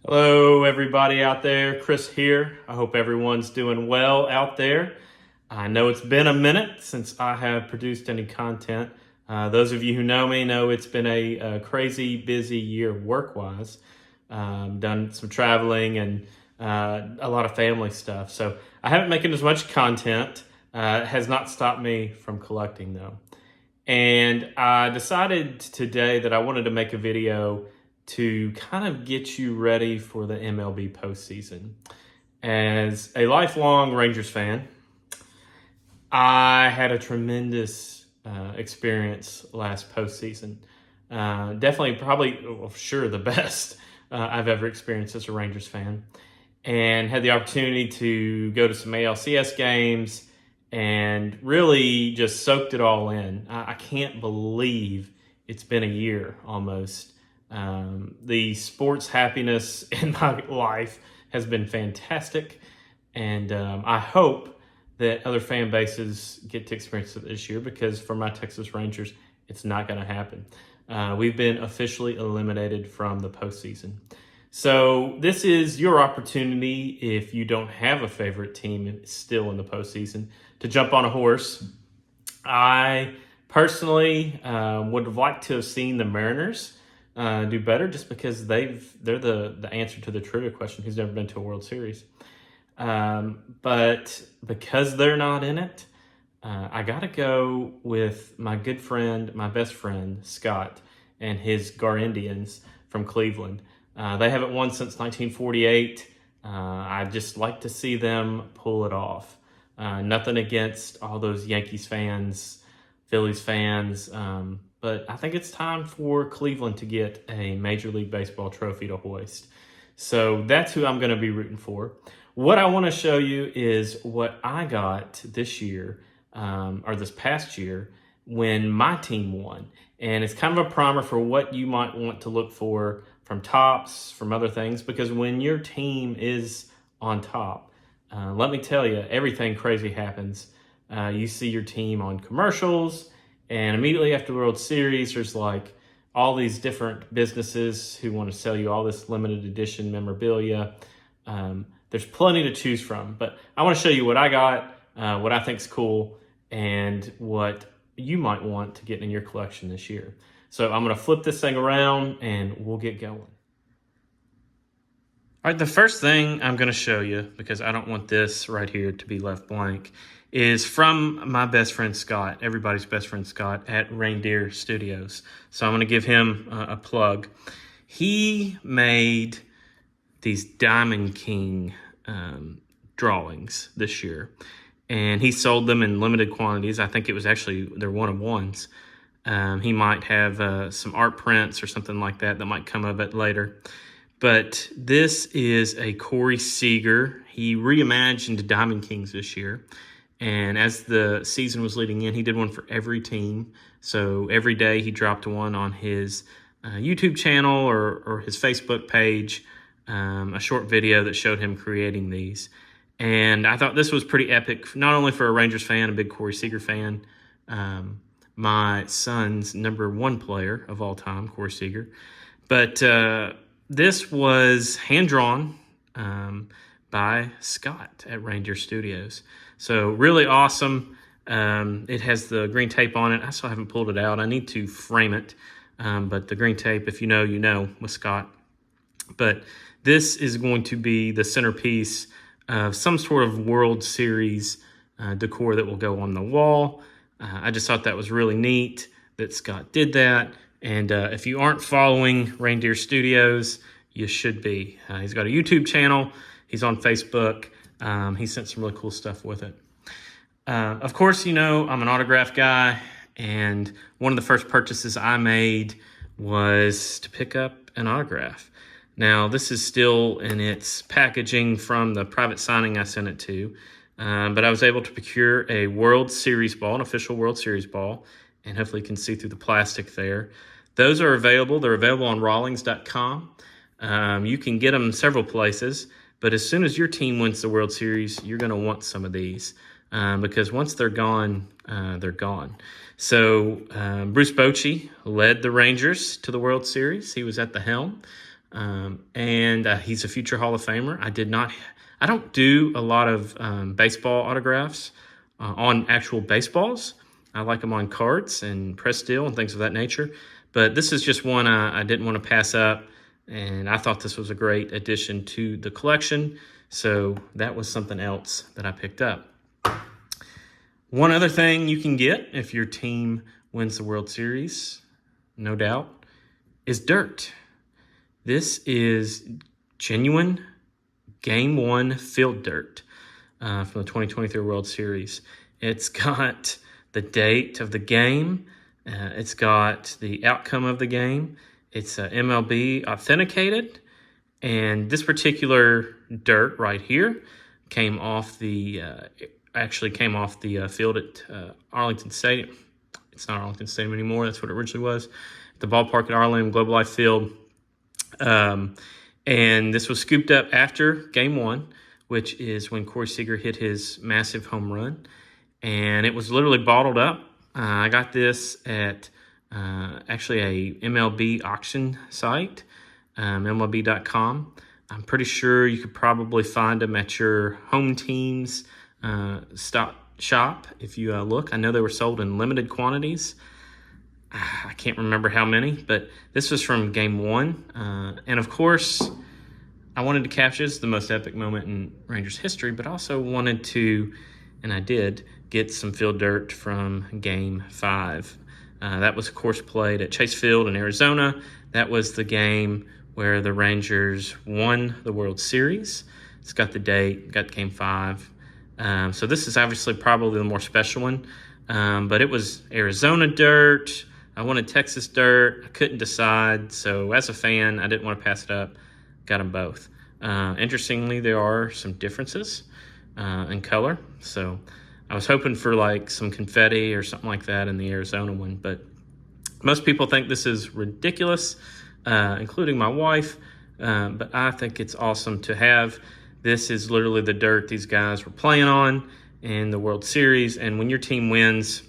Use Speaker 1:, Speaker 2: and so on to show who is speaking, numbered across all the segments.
Speaker 1: Hello, everybody out there. Chris here. I hope everyone's doing well out there. I know it's been a minute since I have produced any content. Those of you who know me know it's been a crazy busy year work-wise. Done some traveling and a lot of family stuff. So I haven't making as much content. It has not stopped me from collecting though. And I decided today that I wanted to make a video to kind of get you ready for the MLB postseason. As a lifelong Rangers fan, I had a tremendous experience last postseason. Definitely, probably, well, sure, the best I've ever experienced as a Rangers fan. And had the opportunity to go to some ALCS games and really just soaked it all in. I can't believe it's been a year almost. The sports happiness in my life has been fantastic, and I hope that other fan bases get to experience it this year, because for my Texas Rangers, it's not going to happen. We've been officially eliminated from the postseason. So this is your opportunity, if you don't have a favorite team still in the postseason, to jump on a horse. I personally would have liked to have seen the Mariners do better, just because they're the answer to the trivia question, who's never been to a World Series. But because they're not in it, I got to go with my good friend, my best friend, Scott, and his Gar Indians from Cleveland. They haven't won since 1948. I just like to see them pull it off. Nothing against all those Yankees fans, Phillies fans, but I think it's time for Cleveland to get a Major League Baseball trophy to hoist. So that's who I'm going to be rooting for. What I want to show you is what I got this year, or this past year, when my team won. And it's kind of a primer for what you might want to look for from tops, from other things, because when your team is on top, let me tell you, everything crazy happens. You see your team on commercials, and immediately after the World Series, there's like all these different businesses who want to sell you all this limited edition memorabilia. There's plenty to choose from, but I want to show you what I got, what I think's cool, and what you might want to get in your collection this year. So I'm going to flip this thing around and we'll get going. All right, the first thing I'm going to show you, because I don't want this right here to be left blank, is from my best friend Scott, everybody's best friend Scott at Reindeer Studios. So I'm going to give him a plug. He made these Diamond King drawings this year, and he sold them in limited quantities. I think it was actually, they're one-of-ones. He might have some art prints or something like that might come of it later. But this is a Corey Seager. He reimagined Diamond Kings this year. And as the season was leading in, he did one for every team. So every day he dropped one on his YouTube channel or his Facebook page, a short video that showed him creating these. And I thought this was pretty epic, not only for a Rangers fan, a big Corey Seager fan, my son's #1 player of all time, Corey Seager. But this was hand-drawn by Scott at Reindeer Studios. So really awesome. It has the green tape on it. I still haven't pulled it out. I need to frame it. But the green tape, if you know, you know, with Scott. But this is going to be the centerpiece of some sort of World Series decor that will go on the wall. I just thought that was really neat that Scott did that. And if you aren't following Reindeer Studios, you should be. He's got a YouTube channel. He's on Facebook. He sent some really cool stuff with it. Of course, you know, I'm an autograph guy, and one of the first purchases I made was to pick up an autograph. Now, this is still in its packaging from the private signing I sent it to, but I was able to procure a World Series ball, an official World Series ball, and hopefully you can see through the plastic there. Those are available. They're available on Rawlings.com. You can get them several places, but as soon as your team wins the World Series, you're going to want some of these, because once they're gone, they're gone. So Bruce Bochy led the Rangers to the World Series. He was at the helm. And he's a future Hall of Famer. I don't do a lot of baseball autographs on actual baseballs. I like them on cards and press steel and things of that nature. But this is just one I didn't want to pass up, and I thought this was a great addition to the collection. So that was something else that I picked up. One other thing you can get if your team wins the World Series, no doubt, is dirt. This is genuine Game 1 field dirt from the 2023 World Series. It's got the date of the game. It's got the outcome of the game. It's MLB authenticated. And this particular dirt right here came off the field at Arlington Stadium. It's not Arlington Stadium anymore. That's what it originally was. The ballpark at Arlington Globe Life Field. And this was scooped up after Game 1, which is when Corey Seager hit his massive home run. And it was literally bottled up. I got this at actually a MLB auction site, MLB.com. I'm pretty sure you could probably find them at your home team's shop if you look. I know they were sold in limited quantities. I can't remember how many, but this was from Game 1. And of course, I wanted to capture this, the most epic moment in Rangers history, but also wanted to, and I did, get some field dirt from Game 5. That was, of course, played at Chase Field in Arizona. That was the game where the Rangers won the World Series. It's got the date, got Game 5. So this is obviously probably the more special one, but it was Arizona dirt. I wanted Texas dirt. I couldn't decide. So as a fan, I didn't want to pass it up. Got them both. Interestingly, there are some differences in color. So I was hoping for like some confetti or something like that in the Arizona one, but most people think this is ridiculous, including my wife. But I think it's awesome to have. This is literally the dirt these guys were playing on in the World Series. And when your team wins,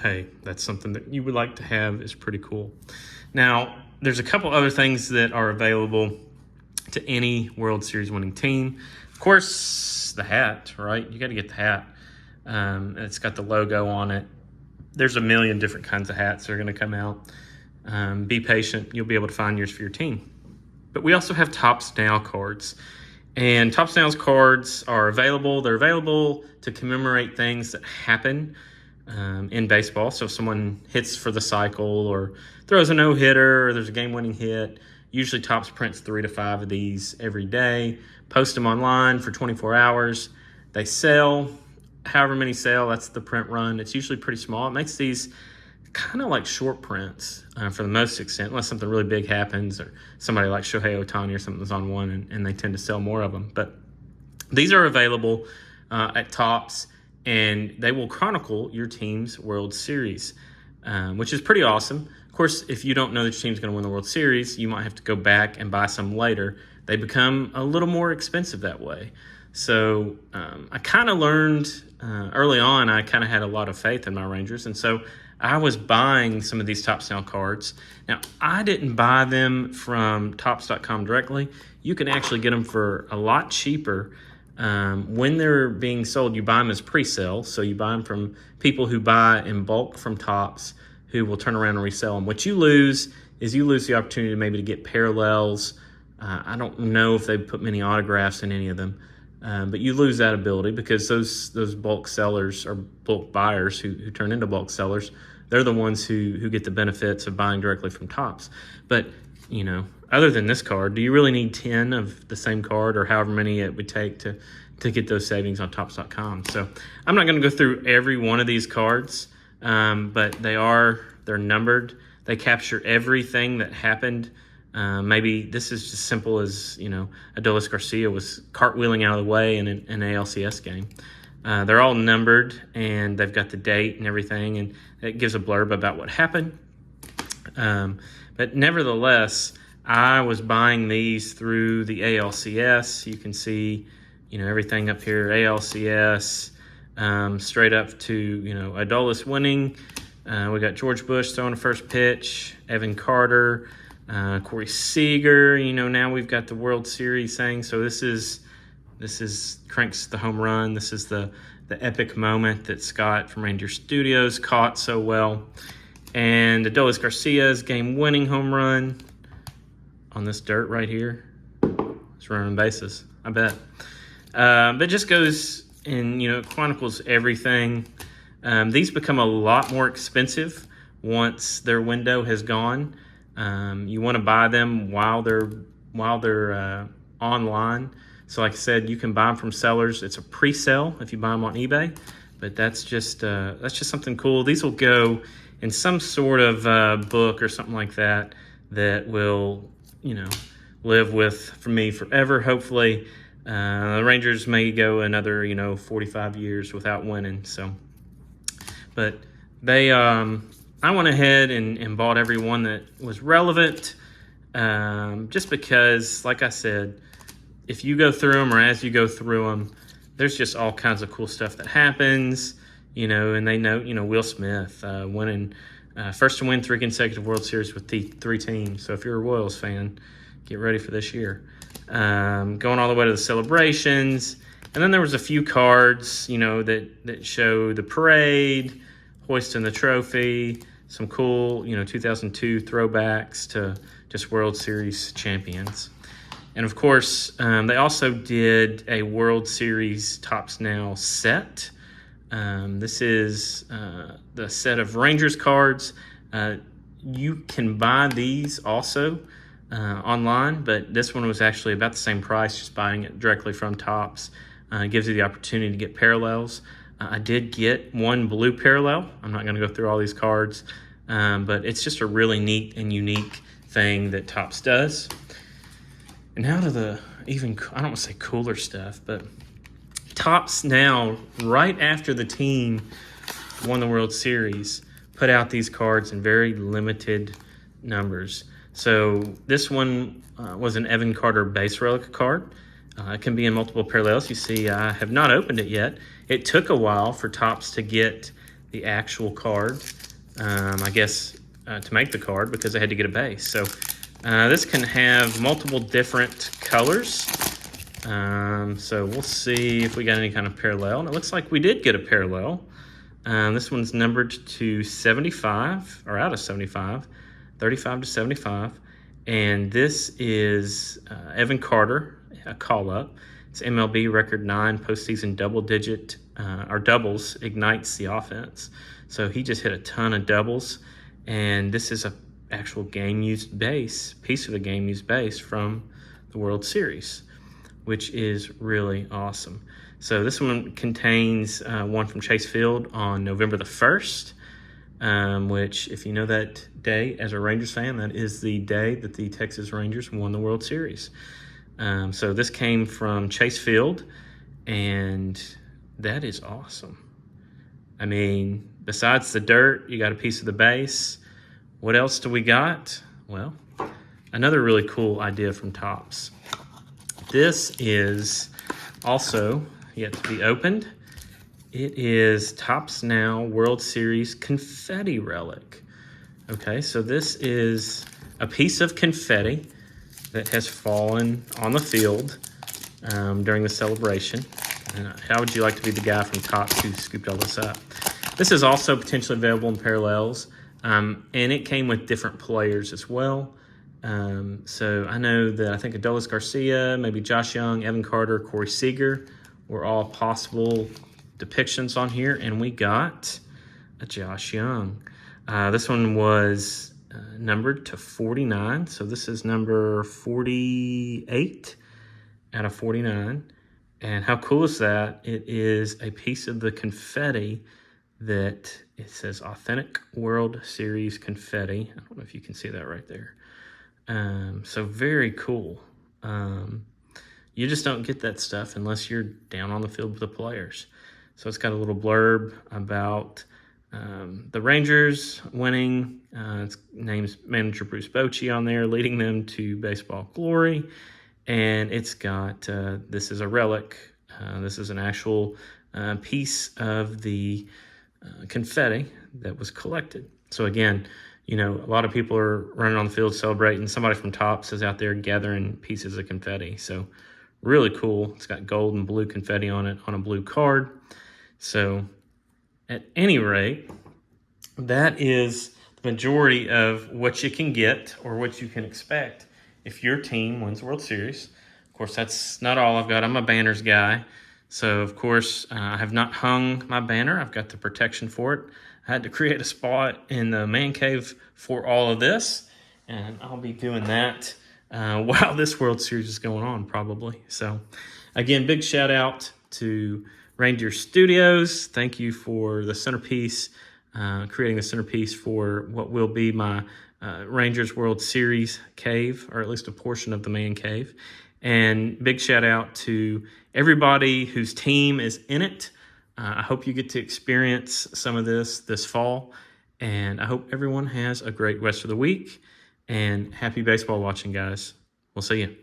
Speaker 1: hey, that's something that you would like to have. Is pretty cool. Now, there's a couple other things that are available to any World Series winning team. Of course, the hat, right? You got to get the hat. It's got the logo on it. There's a million different kinds of hats that are going to come out. Be patient. You'll be able to find yours for your team. But we also have Topps Now cards. And Topps Now's cards are available. They're available to commemorate things that happen in baseball. So if someone hits for the cycle or throws a no-hitter or there's a game-winning hit, usually Topps prints 3 to 5 of these every day. Post them online for 24 hours. They sell. However many sell, that's the print run. It's usually pretty small. It makes these kind of like short prints for the most extent, unless something really big happens or somebody like Shohei Ohtani or something is on one, and they tend to sell more of them. But these are available at Topps, and they will chronicle your team's World Series, which is pretty awesome. Of course, if you don't know that your team's going to win the World Series, you might have to go back and buy some later. They become a little more expensive that way. So I kind of learned early on, I kind of had a lot of faith in my Rangers, and so I was buying some of these Topps Now cards. Now, I didn't buy them from Topps.com directly. You can actually get them for a lot cheaper. When they're being sold, you buy them as pre-sale. So you buy them from people who buy in bulk from Topps, who will turn around and resell them. What you lose is you lose the opportunity maybe to get parallels. I don't know if they put many autographs in any of them. But you lose that ability because those bulk sellers or bulk buyers who turn into bulk sellers, they're the ones who get the benefits of buying directly from Topps. But, you know, other than this card, do you really need 10 of the same card or however many it would take to get those savings on Topps.com? So I'm not going to go through every one of these cards, but they're numbered. They capture everything that happened. Maybe this is just simple as, you know, Adolis Garcia was cartwheeling out of the way in an ALCS game. They're all numbered, and they've got the date and everything, and it gives a blurb about what happened. But nevertheless, I was buying these through the ALCS. You can see, you know, everything up here, ALCS, straight up to, you know, Adolis winning. We got George Bush throwing the first pitch, Evan Carter, Corey Seager, you know, now we've got the World Series thing. So this is Cranks the home run. This is the epic moment that Scott from Reindeer Studios caught so well. And Adolis Garcia's game-winning home run on this dirt right here. It's running bases, I bet. But it just goes and, you know, it chronicles everything. These become a lot more expensive once their window has gone. You want to buy them while they're online. So like I said, you can buy them from sellers. It's a pre-sale if you buy them on eBay, but that's just something cool. These will go in some sort of book or something like that will, you know, live with for me forever, hopefully. The Rangers may go another, you know, 45 years without winning. So, but they, I went ahead and bought every one that was relevant, just because, like I said, if you go through them or as you go through them, there's just all kinds of cool stuff that happens, you know, and they know, you know, Will Smith winning, first to win 3 consecutive World Series with 3 teams. So if you're a Royals fan, get ready for this year. Going all the way to the celebrations. And then there was a few cards, you know, that show the parade, hoisting the trophy, some cool, you know, 2002 throwbacks to just World Series champions. And of course, they also did a World Series Topps Now set. This is the set of Rangers cards. You can buy these also online, but this one was actually about the same price, just buying it directly from Topps. It gives you the opportunity to get parallels. I did get one blue parallel. I'm not going to go through all these cards, but it's just a really neat and unique thing that Topps does. And now to the even, I don't want to say cooler stuff, but Topps now, right after the team won the World Series, put out these cards in very limited numbers. So this one was an Evan Carter base relic card. It can be in multiple parallels. You see, I have not opened it yet. It took a while for Topps to get the actual card, I guess, to make the card, because they had to get a base. So this can have multiple different colors. So we'll see if we got any kind of parallel. And it looks like we did get a parallel. This one's numbered to 75, or out of 75, 35 to 75. And this is Evan Carter, a call-up. It's MLB record 9 postseason double-digit, or doubles, ignites the offense. So he just hit a ton of doubles. And this is a actual game-used base, piece of a game-used base from the World Series, which is really awesome. So this one contains one from Chase Field on November the 1st, which, if you know that day as a Rangers fan, that is the day that the Texas Rangers won the World Series. So this came from Chase Field, and that is awesome. I mean, besides the dirt, you got a piece of the base. What else do we got? Well, another really cool idea from Topps. This is also yet to be opened. It is Topps Now World Series Confetti Relic. Okay, so this is a piece of confetti that has fallen on the field during the celebration. How would you like to be the guy from Topps who scooped all this up? This is also potentially available in parallels. And it came with different players as well. So I know that I think Adolis Garcia, maybe Josh Young, Evan Carter, Corey Seager were all possible depictions on here. And we got a Josh Young. This one was numbered to 49. So this is number 48 out of 49. And how cool is that? It is a piece of the confetti that it says Authentic World Series Confetti. I don't know if you can see that right there. So very cool. You just don't get that stuff unless you're down on the field with the players. So it's got a little blurb about the Rangers winning. Its name's manager Bruce Bochy on there, leading them to baseball glory. And it's got, this is a relic. This is an actual piece of the confetti that was collected. So again, You know, a lot of people are running on the field celebrating. Somebody from Tops is out there gathering pieces of confetti. So really cool. It's got gold and blue confetti on it on a blue card. So at any rate, that is the majority of what you can get or what you can expect if your team wins the World Series. Of course, that's not all I've got. I'm a banners guy. So, of course, I have not hung my banner. I've got the protection for it. I had to create a spot in the man cave for all of this, and I'll be doing that while this World Series is going on, probably. So, again, big shout out to Reindeer Studios. Thank you for the centerpiece, creating the centerpiece for what will be my Rangers World Series cave, or at least a portion of the man cave. And big shout out to everybody whose team is in it. I hope you get to experience some of this fall. And I hope everyone has a great rest of the week. And happy baseball watching, guys. We'll see you.